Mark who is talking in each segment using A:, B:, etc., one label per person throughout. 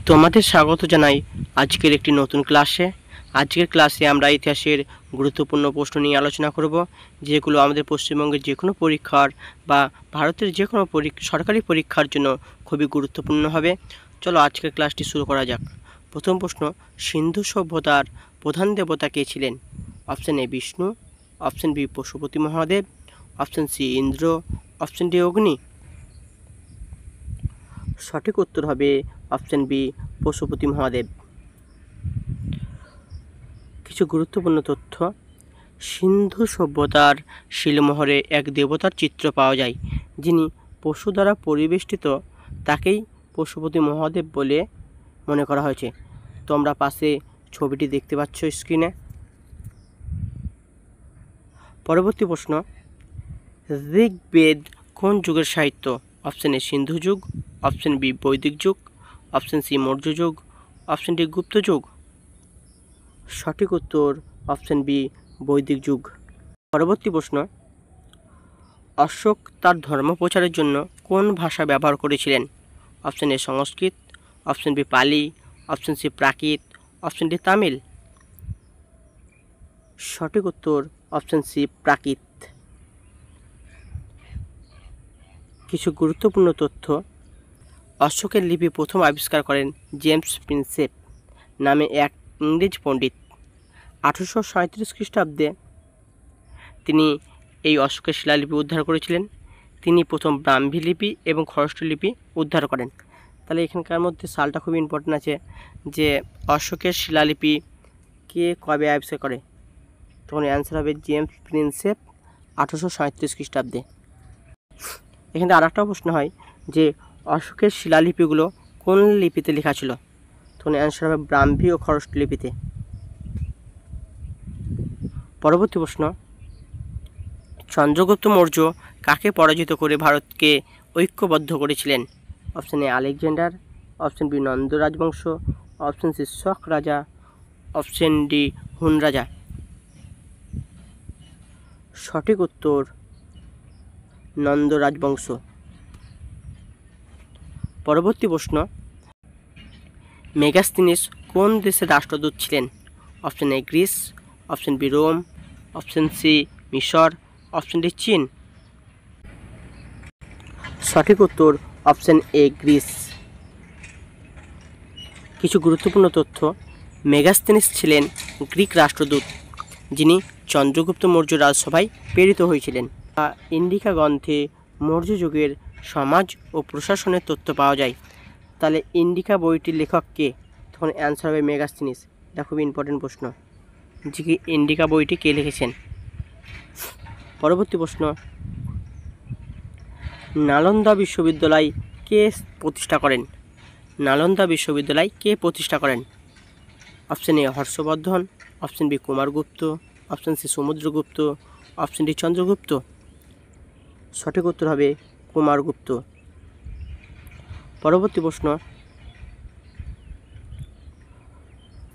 A: তোমাদের স্বাগত জানাই আজকের একটি নতুন ক্লাসে। আজকের ক্লাসে আমরা ইতিহাসের গুরুত্বপূর্ণ প্রশ্ন নিয়ে আলোচনা করব, যেগুলো আমাদের পশ্চিমবঙ্গের যে কোনো পরীক্ষার বা ভারতের যে কোনো সরকারি পরীক্ষার জন্য খুবই গুরুত্বপূর্ণ হবে। চলো আজকের ক্লাসটি শুরু করা যাক। প্রথম প্রশ্ন, সিন্ধু সভ্যতার প্রধান দেবতা কে ছিলেন? Option A Vishnu, option B Pashupati Mahadev, option C Indra, option D Agni. সঠিক উত্তর হবে অপশন বি পশুপতি মহাদেব। কিছু গুরুত্বপূর্ণ তথ্য, সিন্ধু সভ্যতার শিলমোহরে এক দেবতার চিত্র পাওয়া যায়, যিনি পশু দ্বারা পরিবেষ্টিত, তাকেই পশুপতি মহাদেব বলে মনে করা হয়েছে। তোমরা পাশে ছবিটি দেখতে পাচ্ছ স্ক্রিনে। পরবর্তী প্রশ্ন, ঋগ্বেদ কোন যুগের সাহিত্য? অপশন এ সিন্ধু যুগ, অপশন বি বৈদিক যুগ, অপশন সি মৌর্য যুগ, অপশন ডি গুপ্ত যুগ। সঠিক উত্তর অপশন বি বৈদিক যুগ। পরবর্তী প্রশ্ন, অশোক তার ধর্ম প্রচারের জন্য কোন ভাষা ব্যবহার করেছিলেন? Option A Sanskrit, option B Pali, option C Prakrit, option D Tamil. সঠিক উত্তর অপশন সি প্রাকৃত। কিছু গুরুত্বপূর্ণ তথ্য, অশোকের লিপি প্রথম আবিষ্কার করেন জেমস প্রিন্সেপ নামে এক ইংরেজ পণ্ডিত। 1837 খ্রিস্টাব্দে তিনি এই অশোকের শিলালিপি উদ্ধার করেছিলেন। তিনি প্রথম ব্রাহ্মী লিপি এবং খরষ্ট লিপি উদ্ধার করেন। তাহলে এখানকার মধ্যে সালটা খুব ইম্পর্টেন্ট আছে, যে অশোকের শিলালিপি কে কবে আবিষ্কার করে? তখন অ্যান্সার হবে জেমস প্রিন্সেপ 1837 খ্রিস্টাব্দে। এখানে আরেকটা প্রশ্ন হয় যে অশোকের শিলালিপিগুলো কোন লিপিতে লেখা ছিল? তখন অ্যান্সার হবে ব্রাহ্মী ও খরষ্ট লিপিতে। পরবর্তী প্রশ্ন, চন্দ্রগুপ্ত মৌর্য কাকে পরাজিত করে ভারতকে ঐক্যবদ্ধ করেছিলেন? Option A Alexander, option B Nanda রাজবংশ, অপশন সি শক রাজা, অপশন ডি হুন রাজা। সঠিক উত্তর নন্দ রাজবংশ। পরবর্তী প্রশ্ন, মেগাস্তিনিস কোন দেশের রাষ্ট্রদূত ছিলেন? Option A Greece, option B Rome, option C মিশর, অপশন ডি চীন। সঠিক উত্তর অপশন এ গ্রিস। কিছু গুরুত্বপূর্ণ তথ্য, মেগাস্তিনিস ছিলেন গ্রিক রাষ্ট্রদূত, যিনি চন্দ্রগুপ্ত মৌর্য রাজসভায় প্রেরিত হয়েছিলেন। ইন্ডিকা গ্রন্থে মৌর্য যুগের সমাজ ও প্রশাসনের তথ্য পাওয়া যায়। তাহলে ইন্ডিকা বইটির লেখক কে? তখন অ্যান্সার হবে মেগাস্তিনিস। এটা খুব ইম্পর্টেন্ট প্রশ্ন, যে কি ইন্ডিকা বইটি কে লিখেছেন। পরবর্তী প্রশ্ন, নালন্দা বিশ্ববিদ্যালয় কে প্রতিষ্ঠা করেন? নালন্দা বিশ্ববিদ্যালয় কে প্রতিষ্ঠা করেন? Option A Harshavardhan, option B Kumaragupta, option C Samudragupta, option D Chandragupta. সঠিক উত্তর হবে কুমারগুপ্ত। পরবর্তী প্রশ্ন,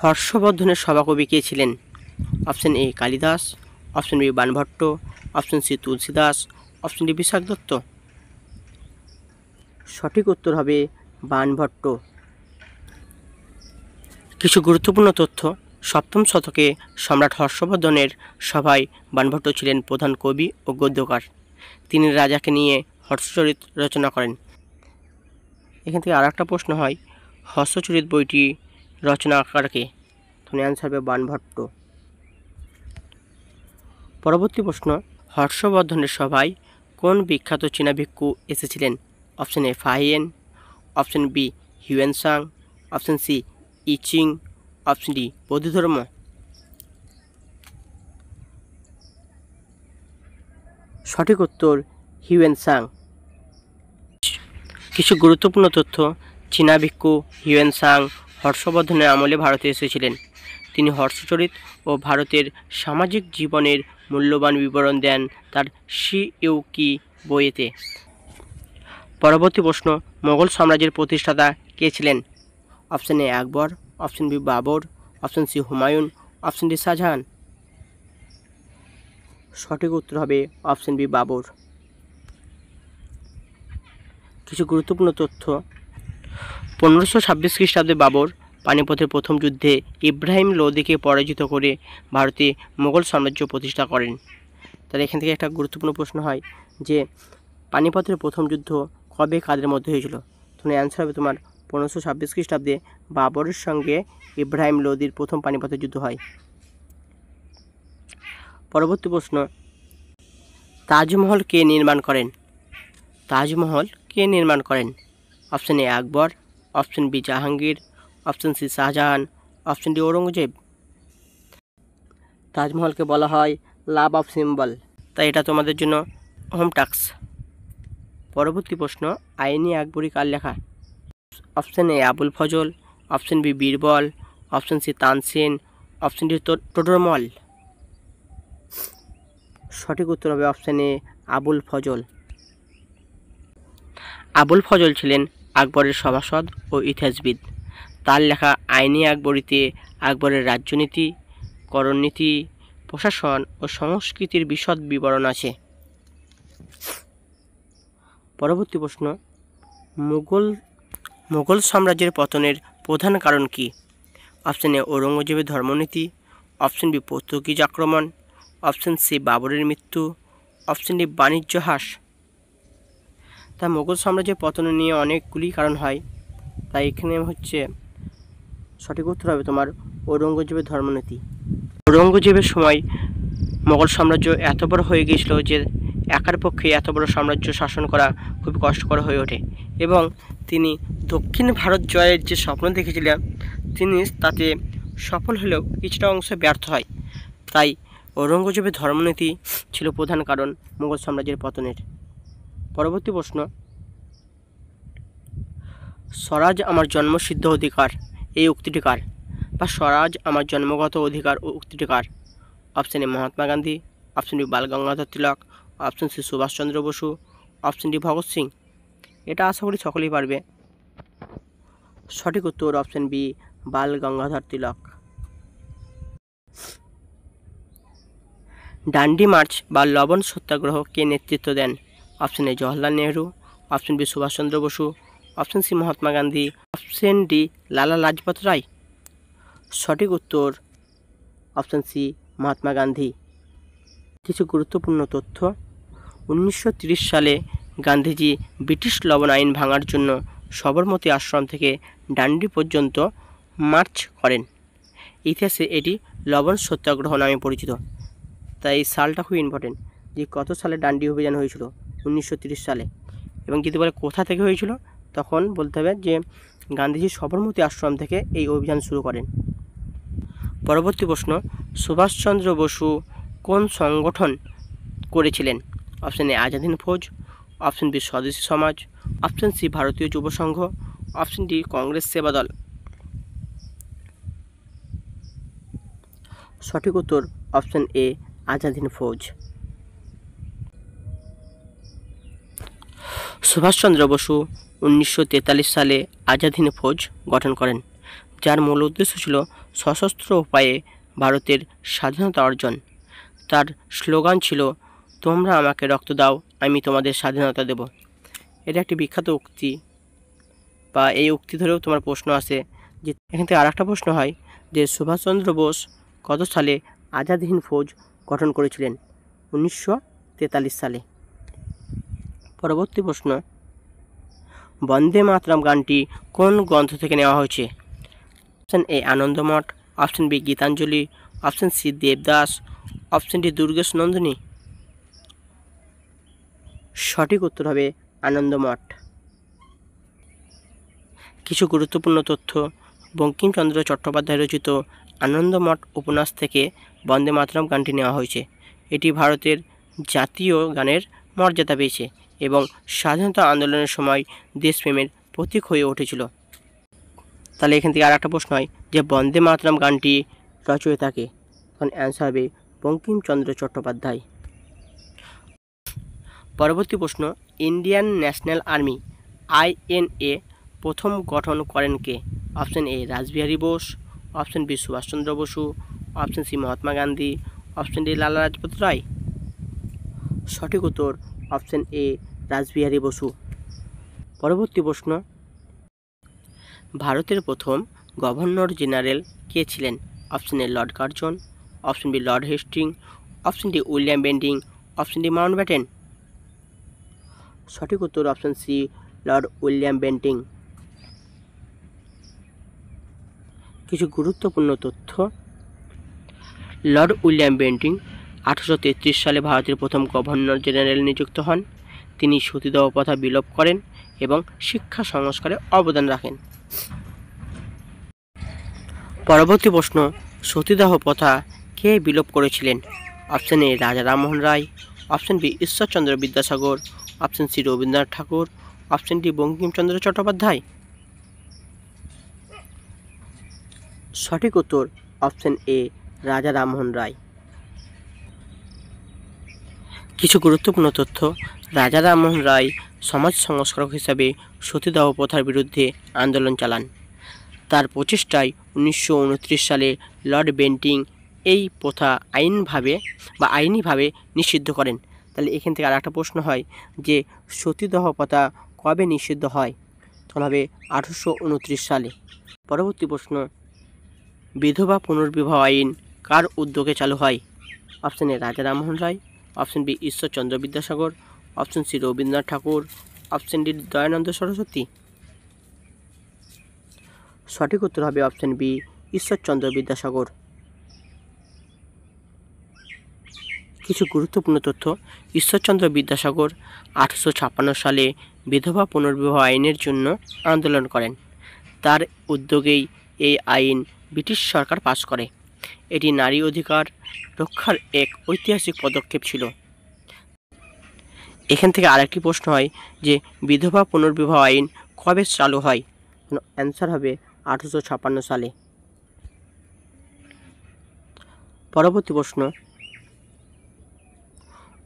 A: হর্ষবর্ধনের সভাকবি কে ছিলেন? Option A Kalidas, option B Banabhatta, option C Tulsidas, option D Vishakhadatta. সঠিক উত্তর হবে বাণভট্ট। কিছু গুরুত্বপূর্ণ তথ্য, সপ্তম শতকে সম্রাট হর্ষবর্ধনের সভায় বাণভট্ট ছিলেন প্রধান কবি ও গদ্যকার। তিনি রাজাকে নিয়ে হর্ষচরিত রচনা করেন। এখান থেকে আর একটা প্রশ্ন হয়, হর্ষচরিত বইটি রচনাকারকে? তখন অ্যান্সার হবে বাণভট্ট। পরবর্তী প্রশ্ন, হর্ষবর্ধনের সভায় কোন বিখ্যাত চীনা ভিক্ষু এসেছিলেন? Option A Fahien, option B Hiuen Tsang, option C I Tsing, option D বৌদ্ধধর্ম। সঠিক উত্তর হিউয়েনসাং। কিছু গুরুত্বপূর্ণ তথ্য, চীনা ভিক্ষু হিউয়েনসাং হর্ষবর্ধনের আমলে ভারতে এসেছিলেন। তিনি হর্ষচরিত ও ভারতের সামাজিক জীবনের মূল্যবান বিবরণ দেন তার শি ইউকি বইয়েতে। পরবর্তী প্রশ্ন, মোগল সাম্রাজ্যের প্রতিষ্ঠাতা কে ছিলেন? Option A Akbar, option B Babur, option C Humayun, option D Shahjahan. সঠিক উত্তর হবে অপশন বি বাবর। কিছু গুরুত্বপূর্ণ তথ্য, 1526 খ্রিস্টাব্দে বাবর পানিপথের প্রথম যুদ্ধে ইব্রাহিম লোদিকে পরাজিত করে ভারতে মোগল সাম্রাজ্য প্রতিষ্ঠা করেন। তাহলে এখান থেকে একটা গুরুত্বপূর্ণ প্রশ্ন হয় যে পানিপথের প্রথম যুদ্ধ কবে কাদের মধ্যে হয়েছিল? তখন অ্যান্সার হবে তোমার 1526 খ্রিস্টাব্দে বাবরের সঙ্গে ইব্রাহিম লোদির প্রথম পানিপথের যুদ্ধ হয়। পরবর্তী প্রশ্ন, তাজমহল কে নির্মাণ করেন? তাজমহল কে নির্মাণ করেন? Option A Akbar, option B Jahangir, option C Shahjahan, option D Aurangzeb. তাজমহলকে বলা হয় লাভ অফ সিম্বল, তাই এটা তোমাদের জন্য হোম টাস্ক। পরবর্তী প্রশ্ন, আইনি আকবরী কার লেখা? Option A Abul Fazl, option B Birbal, option C Tansen, option D Todarmal. সঠিক উত্তর হবে অপশন এ আবুল ফজল। আবুল ফজল ছিলেন আকবরের সভাসদ ও ইতিহাসবিদ। তার লেখা আইনি আকবরীতে আকবরের রাজ্যনীতি, করণনীতি, প্রশাসন ও সংস্কৃতির বিশদ বিবরণ আছে। পরবর্তী প্রশ্ন, মুঘল সাম্রাজ্যের পতনের প্রধান কারণ কি? অপশন এ ঔরঙ্গজেবের ধর্মনীতি, অপশন বি পর্তুগিজ আক্রমণ, অপশন সি বাবরের মৃত্যু, অপশন ডি বাণিজ্য হ্রাস। তা মুঘল সাম্রাজ্যের পতন নিয়ে অনেকগুলি কারণ হয়, তাই এখানে হচ্ছে সঠিক উত্তর হবে তোমার ঔরঙ্গজেবের ধর্মনীতি। ঔরঙ্গজেবের সময় মোগল সাম্রাজ্য এত বড় হয়ে গিয়েছিল যে একার পক্ষে এত বড় সাম্রাজ্য শাসন করা খুব কষ্টকর হয়ে ওঠে, এবং তিনি দক্ষিণ ভারত জয়ের যে স্বপ্ন দেখেছিলেন তিনি তাতে সফল হলেও কিছুটা অংশ ব্যর্থ হয়। তাই ঔরঙ্গজেবের ধর্মনীতি ছিল প্রধান কারণ মুঘল সাম্রাজ্যের পতনের। পরবর্তী প্রশ্ন, স্বরাজ আমার জন্মসিদ্ধ অধিকার এই উক্তিটি কার? বা স্বরাজ আমার জন্মগত অধিকার ও উক্তিটি কার? Option A Mahatma Gandhi, option B Bal Gangadhar Tilak, option C Subhashchandra Basu, option D Bhagat Singh. এটা আশা করি সকলেই পারবে। সঠিক উত্তর option B Bal Gangadhar Tilak. Dandi March বা লবণ সত্যাগ্রহ কে নেতৃত্ব দেন? Option A Jawaharlal Nehru, option B Subhashchandra Basu, option C Mahatma Gandhi, option D Lala Lajpat রায়। সঠিক উত্তর অপশন সি মহাত্মা গান্ধী। কিছু গুরুত্বপূর্ণ তথ্য, 1930 সালে গান্ধীজি ব্রিটিশ লবণ আইন ভাঙার জন্য সবরমতী আশ্রম থেকে ডান্ডি পর্যন্ত মার্চ করেন। ইতিহাসে এটি লবণ সত্যাগ্রহ নামে পরিচিত। তাই এই সালটা খুব ইম্পর্টেন্ট, যে কত সালে ডান্ডি অভিযান হয়েছিল, 1930 সালে। এবং যদি বলে কোথা থেকে হয়েছিল, তখন বলতে হবে যে গান্ধীজি সবরমতী আশ্রম থেকে এই অভিযান শুরু করেন। পরবর্তী প্রশ্ন, সুভাষচন্দ্র বসু কোন সংগঠন করেছিলেন? Option A Azad Hind Fauj, option B Swadeshi Samaj, option C ভারতীয় যুব সংঘ, অপশন ডি কংগ্রেস সেবা দল। সঠিক উত্তর অপশন এ আজাদ হিন্দ ফৌজ। সুভাষচন্দ্র বসু 1943 সালে আজাদ হিন্দ ফৌজ গঠন করেন, যার মূল উদ্দেশ্য ছিল সশস্ত্র উপায়ে ভারতের স্বাধীনতা অর্জন। তার স্লোগান ছিল, তোমরা আমাকে রক্ত দাও, আমি তোমাদের স্বাধীনতা দেব। এটা একটি বিখ্যাত উক্তি, বা এই উক্তি ধরেও তোমার প্রশ্ন আসে। যে এখান থেকে আর একটা প্রশ্ন হয় যে সুভাষচন্দ্র বোস কত সালে আজাদ হিন্দ ফৌজ গঠন করেছিলেন? 1943 সালে। পরবর্তী প্রশ্ন, বন্দে মাতরম গানটি কোন গ্রন্থ থেকে নেওয়া হয়েছে? Option A Anandamath, option B Gitanjali, option C Devdas, option D Durgeshnandini. সঠিক উত্তর হবে আনন্দমঠ। কিছু গুরুত্বপূর্ণ তথ্য, বঙ্কিমচন্দ্র চট্টোপাধ্যায় রচিত আনন্দমঠ উপন্যাস থেকে বন্দে মাতরম গানটি নেওয়া হয়েছে। এটি ভারতের জাতীয় গানের মর্যাদা পেয়েছে এবং স্বাধীনতা আন্দোলনের সময় দেশপ্রেমের প্রতীক হয়ে উঠেছিল। তাহলে এখান থেকে আর একটা প্রশ্ন হয় যে বন্দে মাতরম গানটি রচয়িতা কে? তখন অ্যান্সার হবে বঙ্কিমচন্দ্র চট্টোপাধ্যায়। পরবর্তী প্রশ্ন, ইন্ডিয়ান ন্যাশনাল আর্মি INA প্রথম গঠন করেন কে? Option A Rashbehari Bose, option B Subhashchandra Basu, option C Mahatma Gandhi, option D Lala Lajpat রায়। সঠিক উত্তর অপশন এ রাসবিহারী বসু। পরবর্তী প্রশ্ন, ভারতের প্রথম গভর্নর জেনারেল কে ছিলেন? Option A lord Curzon, option B lord Hastings, option D William Bentinck, option D Mountbatten. সঠিক উত্তর option C lord William Bentinck. কিছু গুরুত্বপূর্ণ তথ্য। লর্ড উইলিয়াম বেন্টিং 1833 সালে ভারতের প্রথম গভর্নর জেনারেল নিযুক্ত হন। তিনি সতীদাহ প্রথা বিলোপ করেন এবং শিক্ষা সংস্কারে অবদান রাখেন। পরবর্তী প্রশ্ন, সতীদাহ প্রথা কে বিলোপ করেছিলেন? Option A Raja Rammohan Roy, option B Ishwarchandra Vidyasagar, option C Rabindranath Tagore, option D Bankimchandra Chattopadhyay. সঠিক উত্তর অপশন এ রাজা রামমোহন রায়। কিছু গুরুত্বপূর্ণ তথ্য। রাজা রামমোহন রায় সমাজ সংস্কারক হিসাবে সতীদাহ প্রথার বিরুদ্ধে আন্দোলন চালান। তার প্রচেষ্টায় 1929 সালে লর্ড বেন্টিং এই প্রথা আইনিভাবে নিষিদ্ধ করেন। তাহলে এখান থেকে আর একটা প্রশ্ন হয় যে সতীদাহ প্রথা কবে নিষিদ্ধ হয়? তখন হবে 1829 সালে। পরবর্তী প্রশ্ন, বিধবা পুনর্বিবাহ আইন কার উদ্যোগে চালু হয়? Option A Raja Rammohan Roy, option B Ishwarchandra Vidyasagar, option C Rabindranath Tagore, option D Dayanand Saraswati. সঠিক উত্তর হবে অপশন বি ঈশ্বরচন্দ্র বিদ্যাসাগর। কিছু গুরুত্বপূর্ণ তথ্য। ঈশ্বরচন্দ্র বিদ্যাসাগর 1856 সালে বিধবা পুনর্বিবাহ আইনের জন্য আন্দোলন করেন। তার উদ্যোগেই এই আইন ব্রিটিশ সরকার পাশ করে। এটি নারী অধিকার রক্ষার এক ঐতিহাসিক পদক্ষেপ ছিল। এখান থেকে আরেকটি প্রশ্ন হয় যে বিধবা পুনর্বিবাহ আইন কবে চালু হয়? অ্যান্সার হবে 1856 সালে। পরবর্তী প্রশ্ন,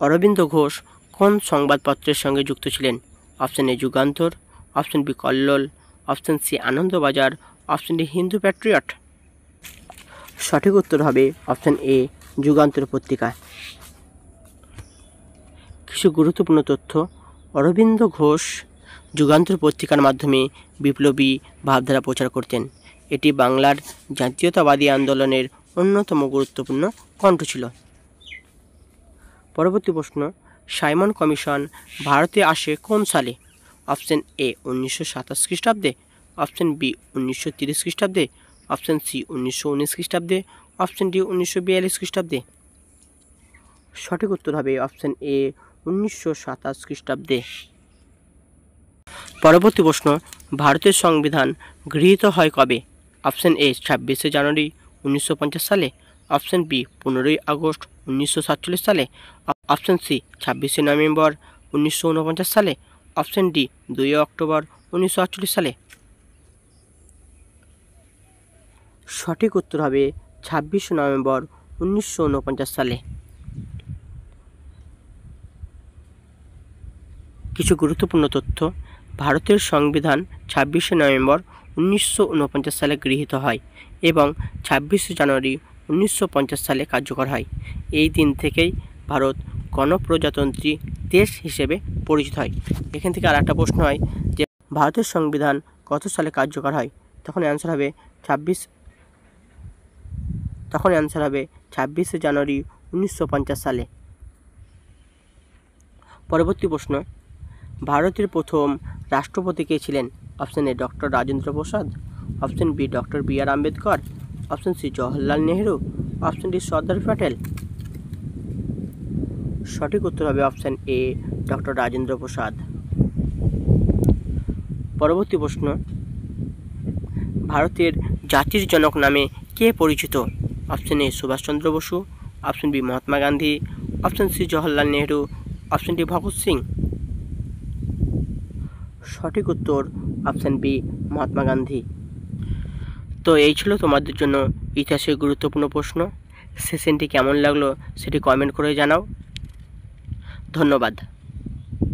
A: অরবিন্দ ঘোষ কোন সংবাদপত্রের সঙ্গে যুক্ত ছিলেন? Option A Jugantar, option B Kallol, option C Anandabazar, option D Hindu Patriot. সঠিক উত্তর হবে অপশন এ যুগান্তর পত্রিকা। কিছু গুরুত্বপূর্ণ তথ্য। অরবিন্দ ঘোষ যুগান্তর পত্রিকার মাধ্যমে বিপ্লবী ভাবধারা প্রচার করতেন। এটি বাংলার জাতীয়তাবাদী আন্দোলনের অন্যতম গুরুত্বপূর্ণ কণ্ঠ ছিল। পরবর্তী প্রশ্ন, সাইমন কমিশন ভারতে আসে কোন সালে? অপশন এ 1927 খ্রিস্টাব্দে, অপশন বি 1930 খ্রিস্টাব্দে, অপশন সি 1919 খ্রিস্টাব্দে, অপশন ডি 1942 খ্রিস্টাব্দে। সঠিক উত্তর হবে অপশন এ 1927 খ্রিস্টাব্দে। পরবর্তী প্রশ্ন, ভারতের সংবিধান গৃহীত হয় কবে? অপশন এ 26শে জানুয়ারি 1950 সালে, অপশন বি 15ই আগস্ট 1947 সালে, অপশন সি 26শে নভেম্বর 1949 সালে, অপশন ডি 2 অক্টোবর 1948 সালে। সঠিক উত্তর হবে 26শে নভেম্বর 1949 সালে। কিছু গুরুত্বপূর্ণ তথ্য। ভারতের সংবিধান 26শে নভেম্বর 1949 সালে গৃহীত হয় এবং 26শে জানুয়ারি 1950 সালে কার্যকর হয়। এই দিন থেকেই ভারত গণপ্রজাতন্ত্রী দেশ হিসেবে পরিচিত হয়। এখান থেকে আর একটা প্রশ্ন হয় যে ভারতের সংবিধান কত সালে কার্যকর হয়? তখন অ্যান্সার হবে 26শে জানুয়ারি 1950 সালে। পরবর্তী প্রশ্ন, ভারতের প্রথম রাষ্ট্রপতি কে ছিলেন? Option A doctor Rajendra Prasad, option B doctor B R Ambedkar, option C Jawaharlal Nehru, option D Sardar Patel. সঠিক উত্তর হবে option A doctor Rajendra Prasad. পরবর্তী প্রশ্ন, ভারতের জাতির জনক নামে কে পরিচিত? Option A Subhashchandra Basu, option B Mahatma Gandhi, option C Jawaharlal Nehru, option D Bhagat Singh. সঠিক উত্তর অপশন বি মহাত্মা গান্ধী। তো এই ছিল তোমাদের জন্য ইতিহাসের গুরুত্বপূর্ণ প্রশ্ন। সেশনটি কেমন লাগলো সেটি কমেন্ট করে জানাও। ধন্যবাদ।